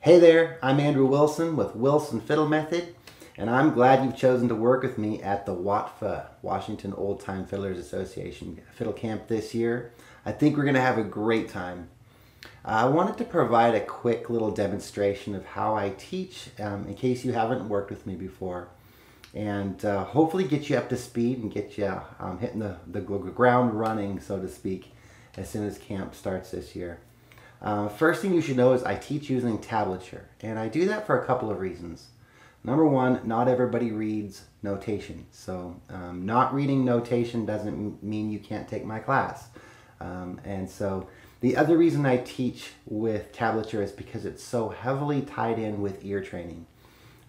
Hey there, I'm Andrew Wilson with Wilson Fiddle Method, and I'm glad you've chosen to work with me at the WOTFA, Washington Old Time Fiddlers Association Fiddle Camp this year. I think we're going to have a great time. I wanted to provide a quick little demonstration of how I teach in case you haven't worked with me before, and hopefully get you up to speed and get you hitting the ground running, so to speak, as soon as camp starts this year. First thing you should know is I teach using tablature, and I do that for a couple of reasons. Number one, not everybody reads notation, so not reading notation doesn't mean you can't take my class. And so the other reason I teach with tablature is because it's so heavily tied in with ear training.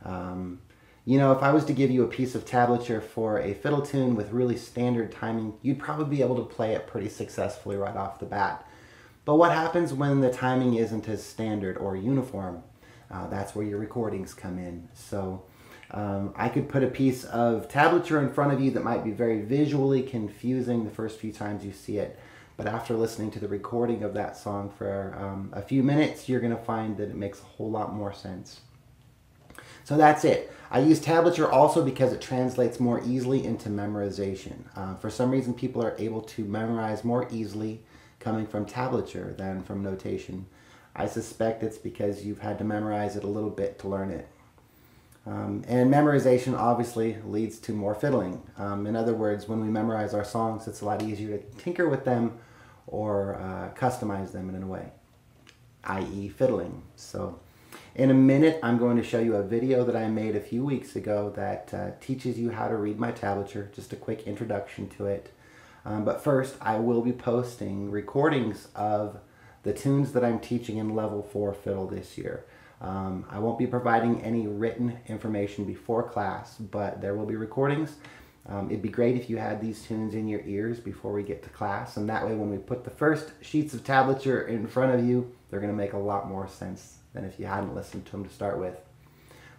You know, if I was to give you a piece of tablature for a fiddle tune with really standard timing, you'd probably be able to play it pretty successfully right off the bat. But what happens when the timing isn't as standard or uniform? That's where your recordings come in. So I could put a piece of tablature in front of you that might be very visually confusing the first few times you see it. But after listening to the recording of that song for a few minutes, you're going to find that it makes a whole lot more sense. So that's it. I use tablature also because it translates more easily into memorization. For some reason, people are able to memorize more easily coming from tablature than from notation. I suspect it's because you've had to memorize it a little bit to learn it. And memorization obviously leads to more fiddling. In other words, when we memorize our songs, it's a lot easier to tinker with them or customize them in a way, i.e. fiddling. So in a minute, I'm going to show you a video that I made a few weeks ago that teaches you how to read my tablature, just a quick introduction to it. But first, I will be posting recordings of the tunes that I'm teaching in Level 4 Fiddle this year. I won't be providing any written information before class, but there will be recordings. It'd be great if you had these tunes in your ears before we get to class, and that way when we put the first sheets of tablature in front of you, they're going to make a lot more sense than if you hadn't listened to them to start with.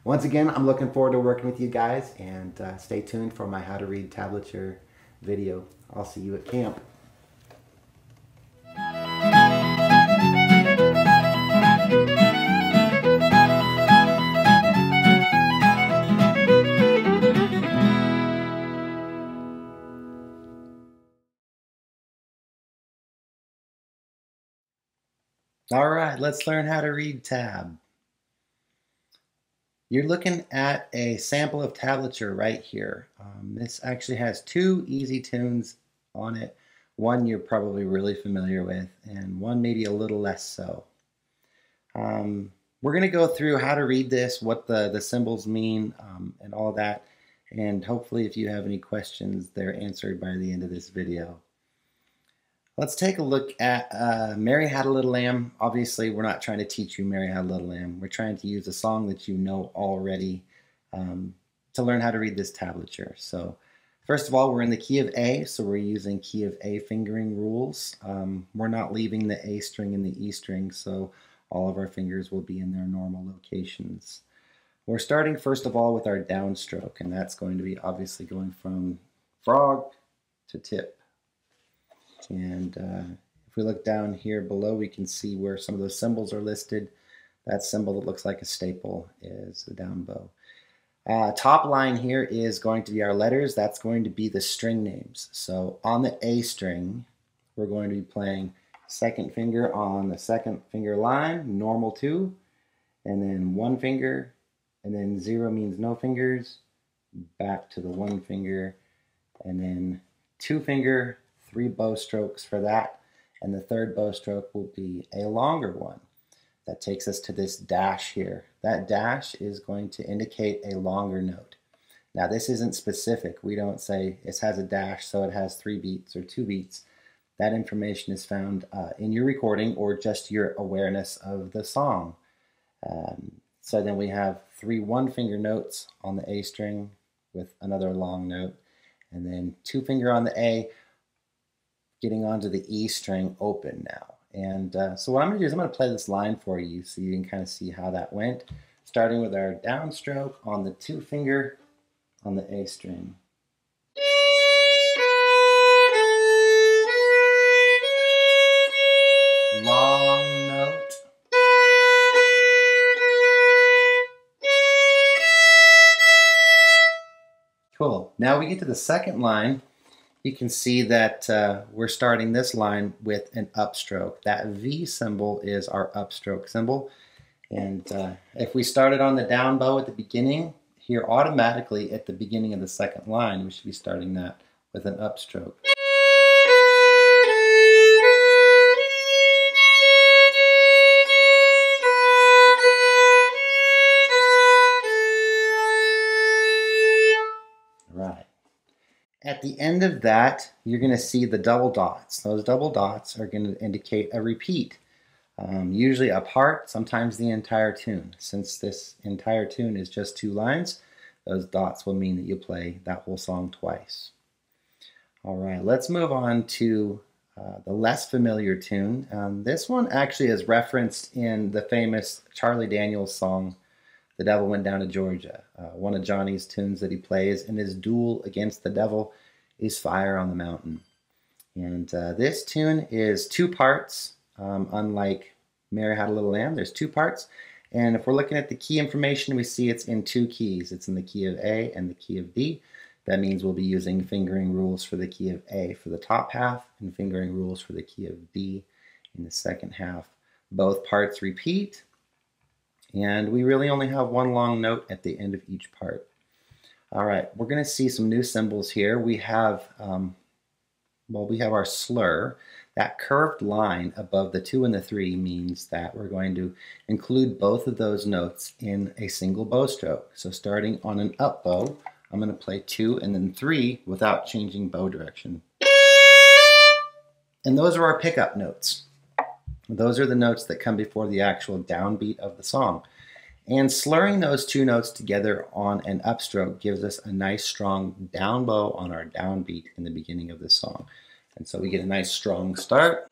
Once again, I'm looking forward to working with you guys, and stay tuned for my How to Read Tablature video. I'll see you at camp. All right, let's learn how to read tab. You're looking at a sample of tablature right here. This actually has two easy tunes on it. One you're probably really familiar with, and one maybe a little less so. We're going to go through how to read this, what the symbols mean, and all that. And hopefully if you have any questions, they're answered by the end of this video. Let's take a look at Mary Had a Little Lamb. Obviously, we're not trying to teach you Mary Had a Little Lamb. We're trying to use a song that you know already to learn how to read this tablature. So first of all, we're in the key of A, so we're using key of A fingering rules. We're not leaving the A string and the E string, so all of our fingers will be in their normal locations. We're starting first of all with our downstroke, and that's going to be obviously going from frog to tip. And if we look down here below, we can see where some of those symbols are listed. That symbol that looks like a staple is the down bow. Top line here is going to be our letters. That's going to be the string names. So on the A string, we're going to be playing second finger on the second finger line, normal 2, and then one finger, and then 0 means no fingers, back to the one finger, and then 2 finger, 3 bow strokes for that, and the third bow stroke will be a longer one. That takes us to this dash here. That dash is going to indicate a longer note. Now this isn't specific. We don't say it has a dash so it has 3 beats or 2 beats. That information is found in your recording or just your awareness of the song. So then we have 3 one-finger notes on the A string with another long note, and then 2 finger on the A, getting onto the E string open now. And so what I'm going to do is I'm going to play this line for you so you can kind of see how that went. Starting with our downstroke on the 2 finger on the A string. Long note. Now we get to the second line. You can see that we're starting this line with an upstroke. That V symbol is our upstroke symbol. And if we started on the down bow at the beginning, here automatically at the beginning of the second line, we should be starting that with an upstroke. Right. At the end of that, you're going to see the double dots. Those double dots are going to indicate a repeat. Usually a part, sometimes the entire tune. Since this entire tune is just 2 lines, those dots will mean that you play that whole song twice. All right, let's move on to the less familiar tune. This one actually is referenced in the famous Charlie Daniels song, The Devil Went Down to Georgia. One of Johnny's tunes that he plays in his duel against the devil is Fire on the Mountain. And this tune is 2 parts. Unlike Mary Had a Little Lamb, there's 2 parts. And if we're looking at the key information, we see it's in 2 keys. It's in the key of A and the key of D. That means we'll be using fingering rules for the key of A for the top half and fingering rules for the key of D in the second half. Both parts repeat, and we really only have 1 long note at the end of each part. All right, we're going to see some new symbols here. We have our slur. That curved line above the 2 and the 3 means that we're going to include both of those notes in a single bow stroke. So starting on an up bow, I'm going to play 2 and then 3 without changing bow direction. And those are our pickup notes. Those are the notes that come before the actual downbeat of the song. And slurring those 2 notes together on an upstroke gives us a nice strong down bow on our downbeat in the beginning of the song. And so we get a nice strong start.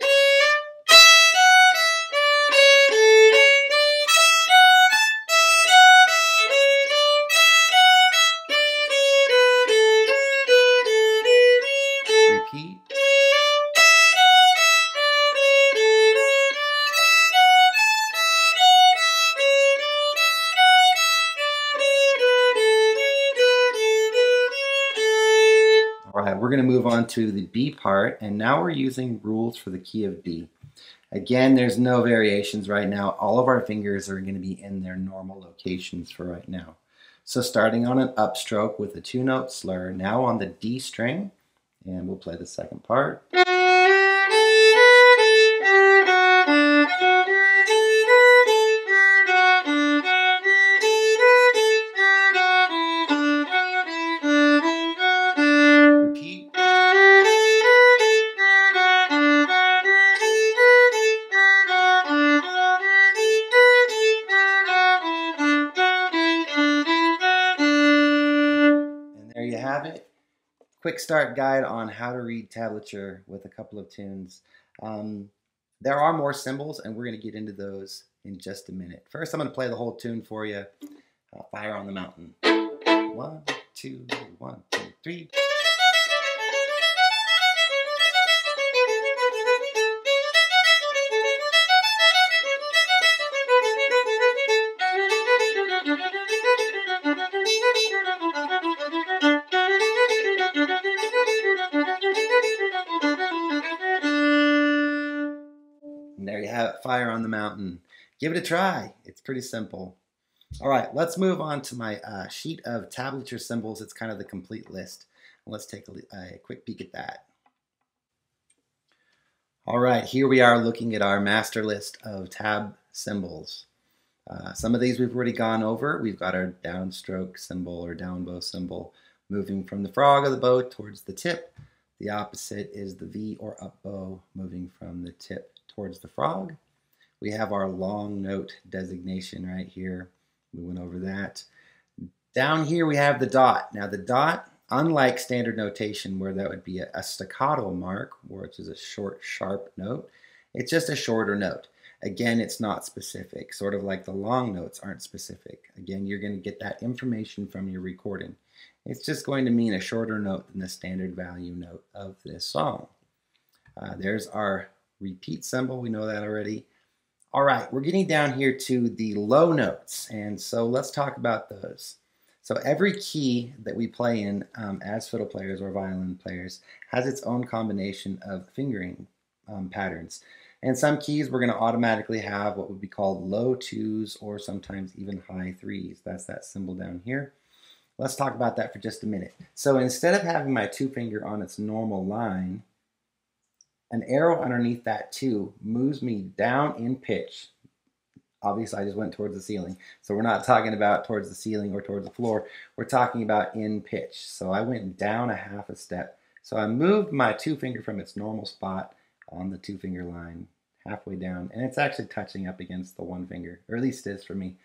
Repeat. All right, we're going to move on to the B part, and now we're using rules for the key of D. Again, there's no variations right now. All of our fingers are going to be in their normal locations for right now. So starting on an upstroke with a 2-note slur, now on the D string, and we'll play the second part. Repeat. And there you have it. Quick start guide on how to read tablature with a couple of tunes. There are more symbols, and we're going to get into those in just a minute. First, I'm going to play the whole tune for you. Fire on the Mountain. 1, 2, 1, 2, 3. And there you have it, Fire on the Mountain. Give it a try. It's pretty simple. All right, let's move on to my sheet of tablature symbols. It's kind of the complete list. Let's take a quick peek at that. All right, here we are looking at our master list of tab symbols. Some of these we've already gone over. We've got our downstroke symbol or down bow symbol moving from the frog of the bow towards the tip. The opposite is the V or up bow moving from the tip towards the frog. We have our long note designation right here. We went over that. Down here we have the dot. Now the dot, unlike standard notation where that would be a staccato mark, which is a short, sharp note, it's just a shorter note. Again, it's not specific, sort of like the long notes aren't specific. Again, you're going to get that information from your recording. It's just going to mean a shorter note than the standard value note of this song. There's our repeat symbol. We know that already. All right, we're getting down here to the low notes, and so let's talk about those. So every key that we play in as fiddle players or violin players has its own combination of fingering patterns. And some keys we're going to automatically have what would be called low twos or sometimes even high threes. That's that symbol down here. Let's talk about that for just a minute. So instead of having my two finger on its normal line, an arrow underneath that two moves me down in pitch. Obviously, I just went towards the ceiling. So we're not talking about towards the ceiling or towards the floor. We're talking about in pitch. So I went down a half a step. So I moved my two finger from its normal spot on the two finger line halfway down. And it's actually touching up against the one finger, or at least it is for me.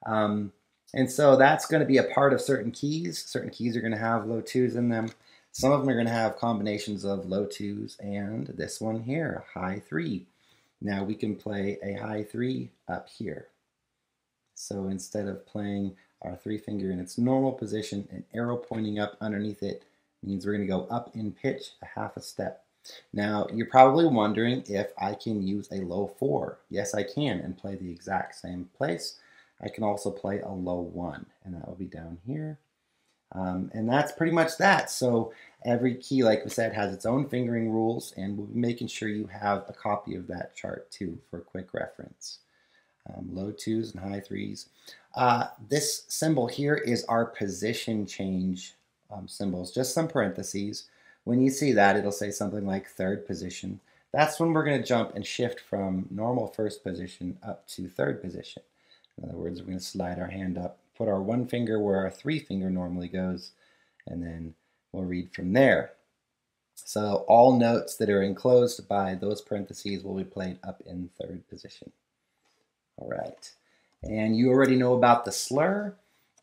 And so that's going to be a part of certain keys. Certain keys are going to have low twos in them. Some of them are going to have combinations of low twos and this one here, high three. Now we can play a high three up here. So instead of playing our three finger in its normal position, an arrow pointing up underneath it means we're going to go up in pitch a half a step. Now you're probably wondering if I can use a low four. Yes, I can, and play the exact same place. I can also play a low one, and that will be down here. And that's pretty much that. So every key, like we said, has its own fingering rules, and we'll be making sure you have a copy of that chart too for a quick reference. Low twos and high threes. This symbol here is our position change symbols, just some parentheses. When you see that, it'll say something like third position. That's when we're going to jump and shift from normal first position up to third position. In other words, we're going to slide our hand up, put our one finger where our three finger normally goes, and then we'll read from there. So all notes that are enclosed by those parentheses will be played up in third position. All right. And you already know about the slur.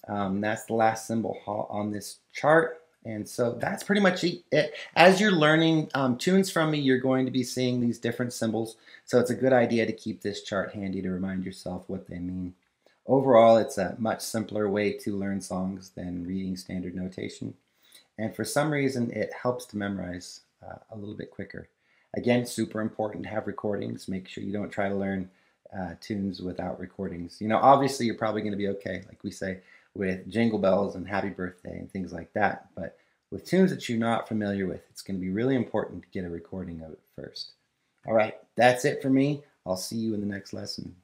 That's the last symbol on this chart. And so that's pretty much it. As you're learning tunes from me, you're going to be seeing these different symbols. So it's a good idea to keep this chart handy to remind yourself what they mean. Overall, it's a much simpler way to learn songs than reading standard notation. And for some reason, it helps to memorize a little bit quicker. Again, super important to have recordings. Make sure you don't try to learn tunes without recordings. You know, obviously, you're probably going to be okay, like we say, with Jingle Bells and Happy Birthday and things like that. But with tunes that you're not familiar with, it's going to be really important to get a recording of it first. All right, that's it for me. I'll see you in the next lesson.